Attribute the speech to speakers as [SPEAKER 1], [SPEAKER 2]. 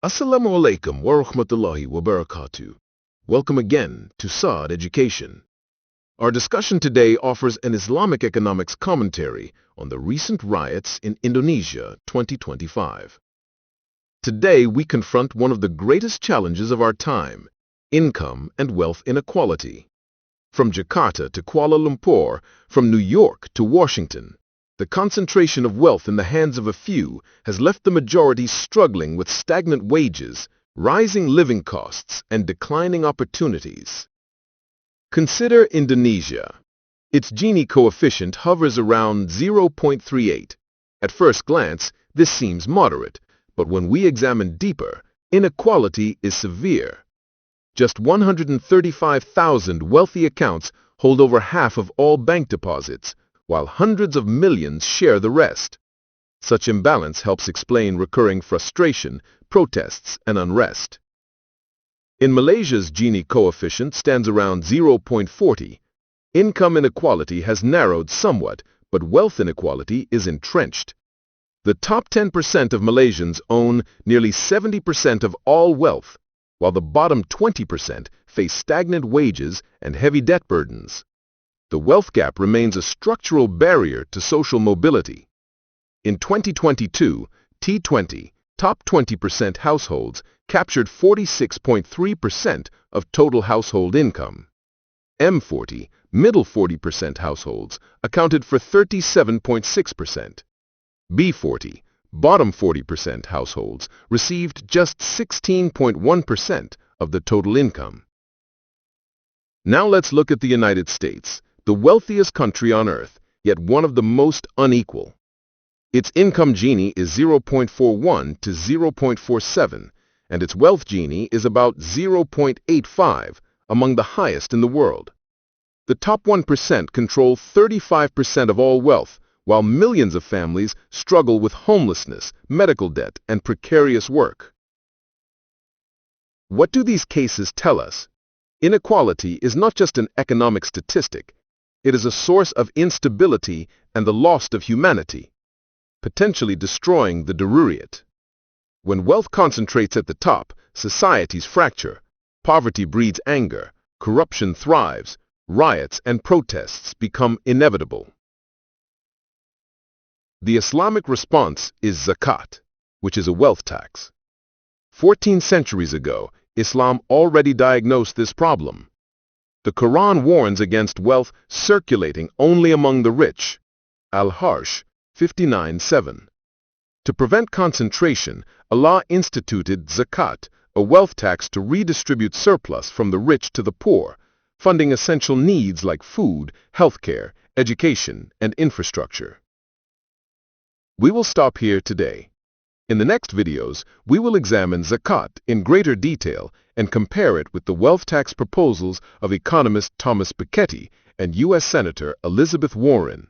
[SPEAKER 1] Assalamu alaikum wa rahmatullahi wa barakatuh. Welcome again to Saad Education. Our discussion today offers an Islamic economics commentary on the recent riots in Indonesia 2025. Today we confront one of the greatest challenges of our time, income and wealth inequality. From Jakarta to Kuala Lumpur, from New York to Washington, the concentration of wealth in the hands of a few has left the majority struggling with stagnant wages, rising living costs, and declining opportunities. Consider Indonesia. Its Gini coefficient hovers around 0.38. At first glance, this seems moderate, but when we examine deeper, inequality is severe. Just 135,000 wealthy accounts hold over half of all bank deposits, while hundreds of millions share the rest. Such imbalance helps explain recurring frustration, protests, and unrest. In Malaysia's Gini coefficient stands around 0.40. Income inequality has narrowed somewhat, but wealth inequality is entrenched. The top 10% of Malaysians own nearly 70% of all wealth, while the bottom 20% face stagnant wages and heavy debt burdens. The wealth gap remains a structural barrier to social mobility. In 2022, T20, top 20% households captured 46.3% of total household income. M40, middle 40% households accounted for 37.6%. B40, bottom 40% households received just 16.1% of the total income. Now let's look at the United States, the wealthiest country on earth, yet one of the most unequal. Its income Gini is 0.41 to 0.47, and its wealth Gini is about 0.85, among the highest in the world. The top 1% control 35% of all wealth, while millions of families struggle with homelessness, medical debt, and precarious work. What do these cases tell us? Inequality is not just an economic statistic. It is a source of instability and the loss of humanity, potentially destroying the Riots. When wealth concentrates at the top, societies fracture, poverty breeds anger, corruption thrives, riots and protests become inevitable. The Islamic response is zakat, which is a wealth tax. 14 centuries ago, Islam already diagnosed this problem. The Quran warns against wealth circulating only among the rich. Al-Harsh 59:7. To prevent concentration, Allah instituted zakat, a wealth tax to redistribute surplus from the rich to the poor, funding essential needs like food, healthcare, education, and infrastructure. We will stop here today. In the next videos, we will examine zakat in greater detail and compare it with the wealth tax proposals of economist Thomas Piketty and U.S. Senator Elizabeth Warren.